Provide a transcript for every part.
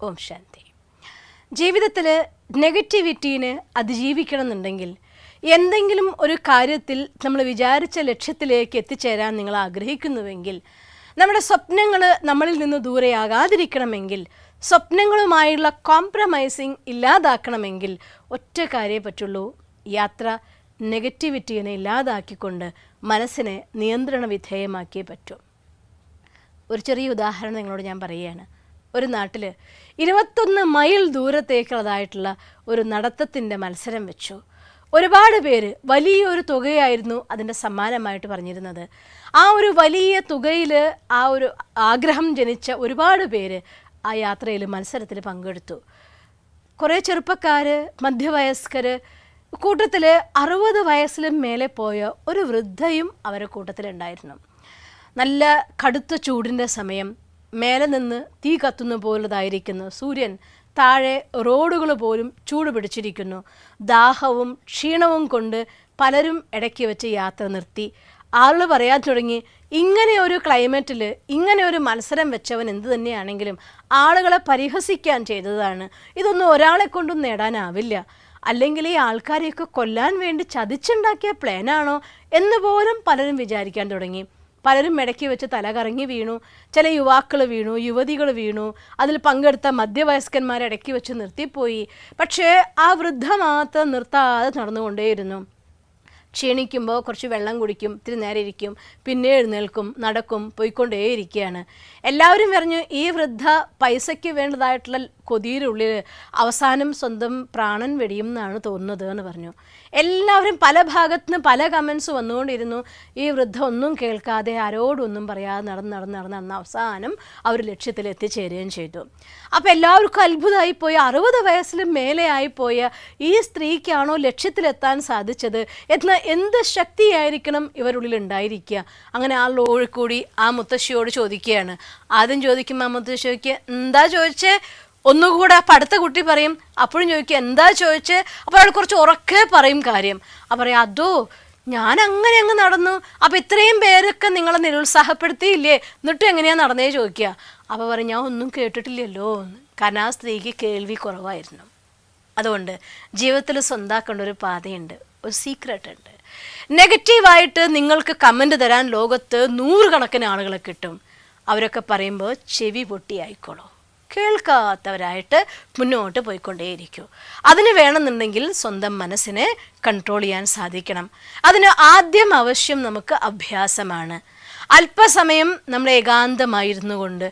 ഓം ശാന്തി. ജീവിതത്തിൽ നെഗറ്റിവിറ്റീനെ അതിജീവിക്കണം എന്നുണ്ടെങ്കിൽ, എന്തെങ്കിലും ഒരു കാര്യത്തിൽ നമ്മൾ വിചാരിച്ച ലക്ഷ്യത്തിലേക്ക് എത്തിച്ചേരാൻ നിങ്ങൾ ആഗ്രഹിക്കുന്നുവെങ്കിൽ, നമ്മുടെ സ്വപ്നങ്ങൾ നമ്മളിൽ നിന്ന് ദൂരെയാകാതിരിക്കണമെങ്കിൽ, സ്വപ്നങ്ങളുമായുള്ള കോംപ്രമൈസിങ് ഇല്ലാതാക്കണമെങ്കിൽ ഒറ്റ കാര്യമേ പറ്റുള്ളൂ. യാത്ര നെഗറ്റിവിറ്റീനെ ഇല്ലാതാക്കിക്കൊണ്ട് മനസ്സിനെ നിയന്ത്രണ വിധേയമാക്കിയേ പറ്റൂ. ഒരു ചെറിയ ഉദാഹരണം നിങ്ങളോട് ഞാൻ പറയുകയാണ്. ഒരു നാട്ടിൽ 21 മൈൽ ദൂരത്തേക്കുള്ളതായിട്ടുള്ള ഒരു നടത്തത്തിൻ്റെ മത്സരം വെച്ചു. ഒരുപാട് പേര് വലിയൊരു തുകയായിരുന്നു അതിൻ്റെ സമ്മാനമായിട്ട് പറഞ്ഞിരുന്നത്. ആ ഒരു വലിയ തുകയിൽ ആ ഒരു ആഗ്രഹം ജനിച്ച ഒരുപാട് പേര് ആ യാത്രയിൽ മത്സരത്തിൽ പങ്കെടുത്തു. കുറേ ചെറുപ്പക്കാർ, മധ്യവയസ്കർ, കൂട്ടത്തിൽ 60 വയസ്സിലും മേലെ പോയ ഒരു വൃദ്ധയും അവരുടെ കൂട്ടത്തിലുണ്ടായിരുന്നു. നല്ല കടുത്ത ചൂടിൻ്റെ സമയം, മേലെ നിന്ന് തീ കത്തുന്ന പോലുള്ളതായിരിക്കുന്നു സൂര്യൻ, താഴെ റോഡുകൾ പോലും ചൂട് പിടിച്ചിരിക്കുന്നു. ദാഹവും ക്ഷീണവും കൊണ്ട് പലരും ഇടയ്ക്ക് വെച്ച് യാത്ര നിർത്തി. ആളുകൾ പറയാൻ തുടങ്ങി, ഇങ്ങനെ ഒരു ക്ലൈമറ്റിൽ ഇങ്ങനെ ഒരു മത്സരം വെച്ചവൻ എന്ത് തന്നെയാണെങ്കിലും ആളുകളെ പരിഹസിക്കാൻ ചെയ്തതാണ്. ഇതൊന്നും ഒരാളെ കൊണ്ടും നേടാനാവില്ല. അല്ലെങ്കിൽ ഈ ആൾക്കാരെയൊക്കെ കൊല്ലാൻ വേണ്ടി ചതിച്ചുണ്ടാക്കിയ പ്ലാനാണോ എന്ന് പോലും പലരും വിചാരിക്കാൻ തുടങ്ങി. പലരും ഇടയ്ക്ക് വെച്ച് തലകറങ്ങി വീണു. ചില യുവാക്കൾ വീണു, യുവതികൾ വീണു. അതിൽ പങ്കെടുത്ത മധ്യവയസ്കന്മാരെ ഇടയ്ക്ക് വെച്ച് നിർത്തിപ്പോയി. പക്ഷേ ആ വൃദ്ധ മാത്രം നിർത്താതെ നടന്നുകൊണ്ടേയിരുന്നു. ക്ഷീണിക്കുമ്പോൾ കുറച്ച് വെള്ളം കുടിക്കും, ഇത്തിരി നേരം ഇരിക്കും, പിന്നെ എഴുന്നേൽക്കും, നടക്കും, പോയിക്കൊണ്ടേയിരിക്കുകയാണ്. എല്ലാവരും പറഞ്ഞു, ഈ വൃദ്ധ പൈസയ്ക്ക് വേണ്ടതായിട്ടുള്ള കൊതിയിലുള്ളിൽ അവസാനം സ്വന്തം പ്രാണൻ വെടിയും എന്നാണ് തോന്നുന്നത് എന്ന് പറഞ്ഞു. എല്ലാവരും പല ഭാഗത്തുനിന്ന് പല കമൻസ് വന്നുകൊണ്ടിരുന്നു. ഈ വൃദ്ധ ഒന്നും കേൾക്കാതെ, ആരോടൊന്നും പറയാതെ നടന്ന് അവസാനം അവർ ലക്ഷ്യത്തിൽ എത്തിച്ചേരുകയും ചെയ്തു. അപ്പോൾ എല്ലാവർക്കും അത്ഭുതമായിപ്പോയി. 60 വയസ്സിലും മേലെ ആയിപ്പോയ ഈ സ്ത്രീക്കാണോ ലക്ഷ്യത്തിലെത്താൻ സാധിച്ചത്? എന്ത് ശക്തിയായിരിക്കണം ഇവരുള്ളിൽ ഉണ്ടായിരിക്കുക? അങ്ങനെ ആളോട് കൂടി ആ മുത്തശ്ശിയോട് ചോദിക്കുകയാണ്. ആദ്യം ചോദിക്കുമ്പോൾ ആ മുത്തശ്ശി ചോദിക്കുക, എന്താ ചോദിച്ചേ? ഒന്നുകൂടെ അപ്പം അടുത്ത കുട്ടി പറയും. അപ്പോഴും ചോദിക്കുക, എന്താ ചോദിച്ചേ? അപ്പോൾ അയാൾ കുറച്ച് ഉറക്കെ പറയും കാര്യം. അപ്പം പറയാം, അതോ ഞാൻ അങ്ങ് നടന്നു. അപ്പോൾ ഇത്രയും പേരൊക്കെ നിങ്ങളെ നിരുത്സാഹപ്പെടുത്തിയില്ലേ, എന്നിട്ടും എങ്ങനെയാണ് നടന്നേ ചോദിക്കുക. അപ്പോൾ പറയും, ഞാൻ ഒന്നും കേട്ടിട്ടില്ലല്ലോ. കാരണം ആ സ്ത്രീക്ക് കേൾവി കുറവായിരുന്നു. അതുകൊണ്ട് ജീവിതത്തിൽ സ്വന്താക്കേണ്ട ഒരു പാതയുണ്ട്, ഒരു സീക്രട്ട് ഉണ്ട്. നെഗറ്റീവായിട്ട് നിങ്ങൾക്ക് കമൻറ്റ് തരാൻ ലോകത്ത് 100 കണക്കിന് ആളുകളെ കിട്ടും. അവരൊക്കെ പറയുമ്പോൾ ചെവി പൊട്ടിയായിക്കോളൂ, കേൾക്കാത്തവരായിട്ട് മുന്നോട്ട് പോയിക്കൊണ്ടേയിരിക്കൂ. അതിന് വേണമെന്നുണ്ടെങ്കിൽ സ്വന്തം മനസ്സിനെ കൺട്രോൾ ചെയ്യാൻ സാധിക്കണം. അതിന് ആദ്യം ആവശ്യം നമുക്ക് അഭ്യാസമാണ്. അല്പസമയം നമ്മൾ ഏകാന്തമായിരുന്നു കൊണ്ട്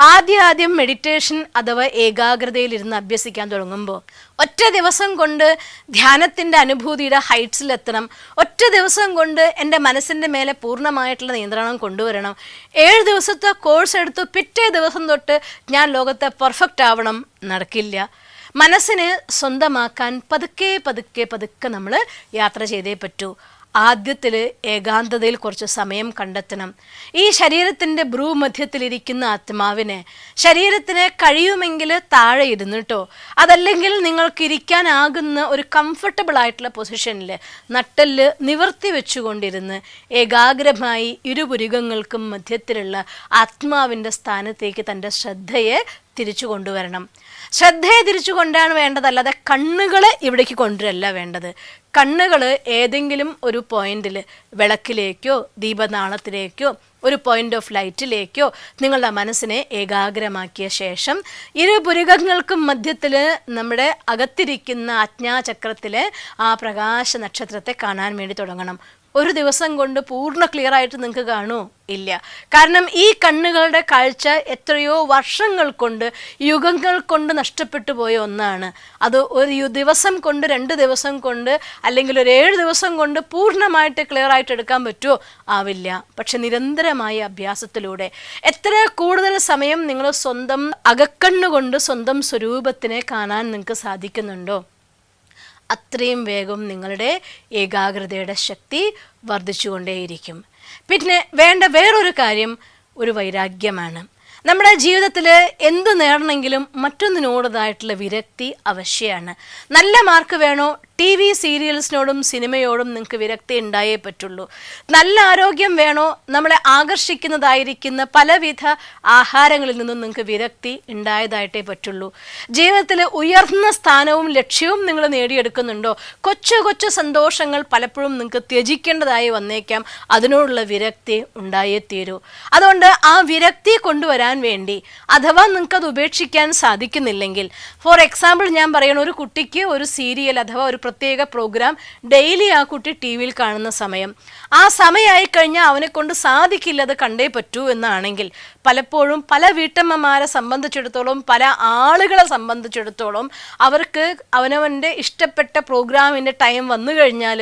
ആദ്യം മെഡിറ്റേഷൻ അഥവാ ഏകാഗ്രതയിലിരുന്ന് അഭ്യസിക്കാൻ തുടങ്ങുമ്പോൾ ഒറ്റ ദിവസം കൊണ്ട് ധ്യാനത്തിൻ്റെ അനുഭൂതിയുടെ ഹൈറ്റ്സിലെത്തണം. ഒറ്റ ദിവസം കൊണ്ട് എൻ്റെ മനസ്സിൻ്റെ മേലെ പൂർണ്ണമായിട്ടുള്ള നിയന്ത്രണം കൊണ്ടുവരണം. 7 ദിവസത്തെ കോഴ്സ് എടുത്ത് പിറ്റേ ദിവസം തൊട്ട് ഞാൻ ലോകത്തെ പെർഫെക്റ്റ് ആവണം, നടക്കില്ല. മനസ്സിനെ സ്വന്തമാക്കാൻ പതുക്കെ നമ്മൾ യാത്ര ചെയ്തേ പറ്റൂ. ആദ്യത്തിൽ ഏകാന്തതയിൽ കുറച്ച് സമയം കണ്ടെത്തണം. ഈ ശരീരത്തിൻ്റെ ഭ്രൂമധ്യത്തിലിരിക്കുന്ന ആത്മാവിനെ, ശരീരത്തിന് കഴിയുമെങ്കിൽ താഴെ ഇരുന്നിട്ടോ, അതല്ലെങ്കിൽ നിങ്ങൾക്ക് ഇരിക്കാനാകുന്ന ഒരു കംഫർട്ടബിൾ ആയിട്ടുള്ള പൊസിഷനിൽ നട്ടെല്ല് നിവർത്തി വെച്ചുകൊണ്ടിരുന്ന് ഏകാഗ്രമായി ഇരുപുരികങ്ങൾക്കും മധ്യത്തിലുള്ള ആത്മാവിൻ്റെ സ്ഥാനത്തേക്ക് തൻ്റെ ശ്രദ്ധയെ തിരിച്ചു കൊണ്ടുവരണം. ശ്രദ്ധയെ തിരിച്ചു കൊണ്ടാണ് വേണ്ടത്, അല്ലാതെ കണ്ണുകളെ ഇവിടേക്ക് കൊണ്ടുവരല്ല വേണ്ടത്. കണ്ണുകൾ ഏതെങ്കിലും ഒരു പോയിന്റിൽ, വിളക്കിലേക്കോ ദീപനാളത്തിലേക്കോ ഒരു പോയിന്റ് ഓഫ് ലൈറ്റിലേക്കോ നിങ്ങളുടെ മനസ്സിനെ ഏകാഗ്രമാക്കിയ ശേഷം ഇരുപുരികങ്ങൾക്കും മധ്യത്തിൽ നമ്മുടെ അകത്തിരിക്കുന്ന ആജ്ഞാചക്രത്തിലെ ആ പ്രകാശ നക്ഷത്രത്തെ കാണാൻ വേണ്ടി തുടങ്ങണം. ഒരു ദിവസം കൊണ്ട് പൂർണ്ണ ക്ലിയർ ആയിട്ട് നിങ്ങൾക്ക് കാണുമോ? ഇല്ല. കാരണം ഈ കണ്ണുകളുടെ കാഴ്ച എത്രയോ വർഷങ്ങൾ കൊണ്ട്, യുഗങ്ങൾ കൊണ്ട് നഷ്ടപ്പെട്ടു പോയ ഒന്നാണ്. അത് ഒരു ദിവസം കൊണ്ട്, 2 ദിവസം കൊണ്ട്, അല്ലെങ്കിൽ ഒരു 7 ദിവസം കൊണ്ട് പൂർണ്ണമായിട്ട് ക്ലിയർ ആയിട്ട് എടുക്കാൻ പറ്റുമോ? ആവില്ല. പക്ഷെ നിരന്തരമായ അഭ്യാസത്തിലൂടെ എത്ര കൂടുതൽ സമയം നിങ്ങൾ സ്വന്തം അകക്കണ്ണുകൊണ്ട് സ്വന്തം സ്വരൂപത്തിനെ കാണാൻ നിങ്ങൾക്ക് സാധിക്കുന്നുണ്ടോ, അത്രയും വേഗം നിങ്ങളുടെ ഏകാഗ്രതയുടെ ശക്തി വർദ്ധിച്ചുകൊണ്ടേയിരിക്കും. പിന്നെ വേണ്ട വേറൊരു കാര്യം ഒരു വൈരാഗ്യമാണ്. നമ്മുടെ ജീവിതത്തിൽ എന്ത് നേടണമെങ്കിലും മറ്റൊന്നിനോടതായിട്ടുള്ള വിരക്തി അവശ്യമാണ്. നല്ല മാർക്ക് വേണോ, TV സീരിയൽസിനോടും സിനിമയോടും നിങ്ങൾക്ക് വിരക്തി ഉണ്ടായേ പറ്റുള്ളൂ. നല്ല ആരോഗ്യം വേണോ, നമ്മളെ ആകർഷിക്കുന്നതായിരിക്കുന്ന പലവിധ ആഹാരങ്ങളിൽ നിന്നും നിങ്ങൾക്ക് വിരക്തി ഉണ്ടായതായിട്ടേ പറ്റുള്ളൂ. ജീവിതത്തിൽ ഉയർന്ന സ്ഥാനവും ലക്ഷ്യവും നിങ്ങൾ നേടിയെടുക്കുന്നുണ്ടോ, കൊച്ചു കൊച്ചു സന്തോഷങ്ങൾ പലപ്പോഴും നിങ്ങൾക്ക് ത്യജിക്കേണ്ടതായി വന്നേക്കാം. അതിനോടുള്ള വിരക്തി ഉണ്ടായേ തീരൂ. അതുകൊണ്ട് ആ വിരക്തി കൊണ്ടുവരാൻ വേണ്ടി, അഥവാ നിങ്ങൾക്കത് ഉപേക്ഷിക്കാൻ സാധിക്കുന്നില്ലെങ്കിൽ, ഫോർ എക്സാമ്പിൾ ഞാൻ പറയണ, ഒരു കുട്ടിക്ക് ഒരു സീരിയൽ അഥവാ ഒരു പ്രത്യേക പ്രോഗ്രാം ഡെയിലി ആ കുട്ടി TV കാണുന്ന സമയം, ആ സമയമായി കഴിഞ്ഞാൽ അവനെ കൊണ്ട് സാധിക്കില്ല, അത് കണ്ടേ പറ്റൂ എന്നാണെങ്കിൽ, പലപ്പോഴും പല വീട്ടമ്മമാരെ സംബന്ധിച്ചിടത്തോളം, പല ആളുകളെ സംബന്ധിച്ചിടത്തോളം, അവർക്ക് അവനവൻ്റെ ഇഷ്ടപ്പെട്ട പ്രോഗ്രാമിൻ്റെ ടൈം വന്നു കഴിഞ്ഞാൽ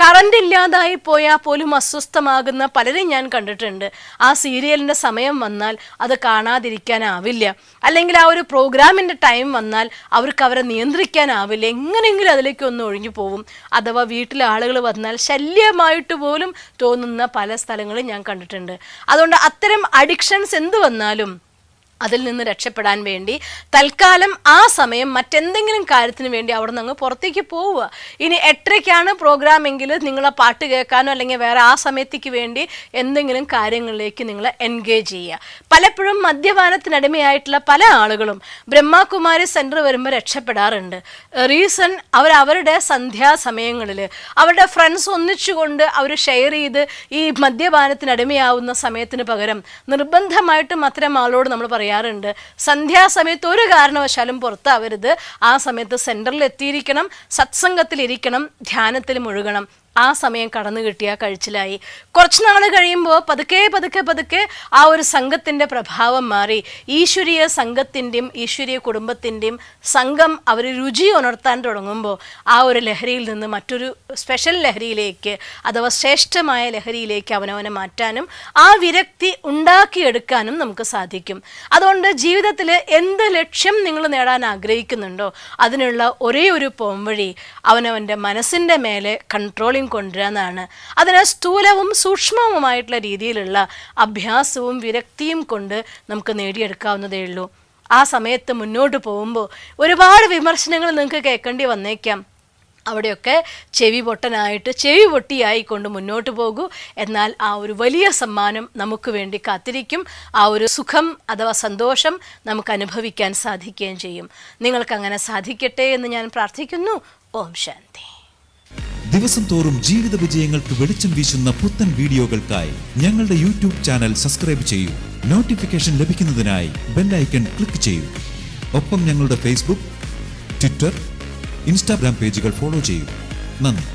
കറണ്ട് ഇല്ലാതായി പോയാൽ പോലും അസ്വസ്ഥമാകുന്ന പലരും ഞാൻ കണ്ടിട്ടുണ്ട്. ആ സീരിയലിൻ്റെ സമയം വന്നാൽ അത് കാണാതിരിക്കാനാവില്ല, അല്ലെങ്കിൽ ആ ഒരു പ്രോഗ്രാമിൻ്റെ ടൈം വന്നാൽ അവർക്ക് അവരെ നിയന്ത്രിക്കാനാവില്ല, എങ്ങനെയെങ്കിലും അതിലേക്ക് ഒന്ന് ഒഴിഞ്ഞു പോകും. അഥവാ വീട്ടിലെ ആളുകൾ വന്നാൽ ശല്യമായിട്ട് പോലും തോന്നുന്ന പല സ്ഥലങ്ങളും ഞാൻ കണ്ടിട്ടുണ്ട്. അതുകൊണ്ട് അത്തരം അഡിക്ഷൻസ് എന്ത് വന്നാലും അതിൽ നിന്ന് രക്ഷപ്പെടാൻ വേണ്ടി തൽക്കാലം ആ സമയം മറ്റെന്തെങ്കിലും കാര്യത്തിന് വേണ്ടി അവിടെ നിന്ന് അങ്ങ് പുറത്തേക്ക് പോവുക. ഇനി 8:30 പ്രോഗ്രാം എങ്കിൽ നിങ്ങളെ പാട്ട് കേൾക്കാനോ അല്ലെങ്കിൽ വേറെ ആ സമയത്തേക്ക് വേണ്ടി എന്തെങ്കിലും കാര്യങ്ങളിലേക്ക് നിങ്ങൾ എൻഗേജ് ചെയ്യുക. പലപ്പോഴും മദ്യപാനത്തിനടിമയായിട്ടുള്ള പല ആളുകളും ബ്രഹ്മകുമാരി സെൻറ്റർ വരുമ്പോൾ രക്ഷപ്പെടാറുണ്ട്. റീസൺ, അവരുടെ സന്ധ്യാസമയങ്ങളിൽ അവരുടെ ഫ്രണ്ട്സ് ഒന്നിച്ചുകൊണ്ട് അവർ ഷെയർ ചെയ്ത് ഈ മദ്യപാനത്തിനടിമയാവുന്ന സമയത്തിന് പകരം നിർബന്ധമായിട്ടും അത്തരം ആളോട് നമ്മൾ പറയാറുണ്ട്, സന്ധ്യാസമയത്ത് ഒരു കാരണവശാലും പുറത്താവരുത്, ആ സമയത്ത് സെൻറ്ററിൽ എത്തിയിരിക്കണം, സത്സംഗത്തിലിരിക്കണം, ധ്യാനത്തിൽ മുഴുകണം. ആ സമയം കടന്നു കിട്ടിയാൽ കഴിച്ചിലായി. കുറച്ച് നാൾ കഴിയുമ്പോൾ പതുക്കെ പതുക്കെ പതുക്കെ ആ ഒരു സംഘത്തിൻ്റെ പ്രഭാവം മാറി ഈശ്വരീയ സംഘത്തിൻ്റെയും ഈശ്വരീയ കുടുംബത്തിൻ്റെയും സംഘം അവർ രുചി ഉണർത്താൻ തുടങ്ങുമ്പോൾ ആ ഒരു ലഹരിയിൽ നിന്ന് മറ്റൊരു സ്പെഷ്യൽ ലഹരിയിലേക്ക് അഥവാ ശ്രേഷ്ഠമായ ലഹരിയിലേക്ക് അവനവനെ മാറ്റാനും ആ വിരക്തി ഉണ്ടാക്കിയെടുക്കാനും നമുക്ക് സാധിക്കും. അതുകൊണ്ട് ജീവിതത്തിൽ എന്ത് ലക്ഷ്യം നിങ്ങൾ നേടാൻ ആഗ്രഹിക്കുന്നുണ്ടോ അതിനുള്ള ഒരേ ഒരു പോംവഴി അവനവൻ്റെ മനസ്സിൻ്റെ മേലെ കൺട്രോളിങ് കൊണ്ടുവരാനാണ്. അതിന് സ്ഥൂലവും സൂക്ഷ്മവുമായിട്ടുള്ള രീതിയിലുള്ള അഭ്യാസവും വിരക്തിയും കൊണ്ട് നമുക്ക് നേടിയെടുക്കാവുന്നതേ ഉള്ളൂ. ആ സമയത്ത് മുന്നോട്ട് പോകുമ്പോൾ ഒരുപാട് വിമർശനങ്ങൾ നിങ്ങൾക്ക് കേൾക്കേണ്ടി വന്നേക്കാം. അവിടെയൊക്കെ ചെവി പൊട്ടിയായിക്കൊണ്ട് മുന്നോട്ട് പോകൂ. എന്നാൽ ആ ഒരു വലിയ സമ്മാനം നമുക്ക് വേണ്ടി കാത്തിരിക്കും. ആ ഒരു സുഖം അഥവാ സന്തോഷം നമുക്ക് അനുഭവിക്കാൻ സാധിക്കുകയും ചെയ്യും. നിങ്ങൾക്കങ്ങനെ സാധിക്കട്ടെ എന്ന് ഞാൻ പ്രാർത്ഥിക്കുന്നു. ഓം ശാന്തി. ദിവസം തോറും ജീവിത വിജയങ്ങൾക്ക് വെളിച്ചം വീശുന്ന പുത്തൻ വീഡിയോകൾക്കായി ഞങ്ങളുടെ യൂട്യൂബ് ചാനൽ സബ്സ്ക്രൈബ് ചെയ്യൂ. നോട്ടിഫിക്കേഷൻ ലഭിക്കുന്നതിനായി ബെൽ ഐക്കൺ ക്ലിക്ക് ചെയ്യൂ. ഒപ്പം ഞങ്ങളുടെ ഫേസ്ബുക്ക്, ട്വിറ്റർ, ഇൻസ്റ്റാഗ്രാം പേജുകൾ ഫോളോ ചെയ്യൂ. നന്ദി.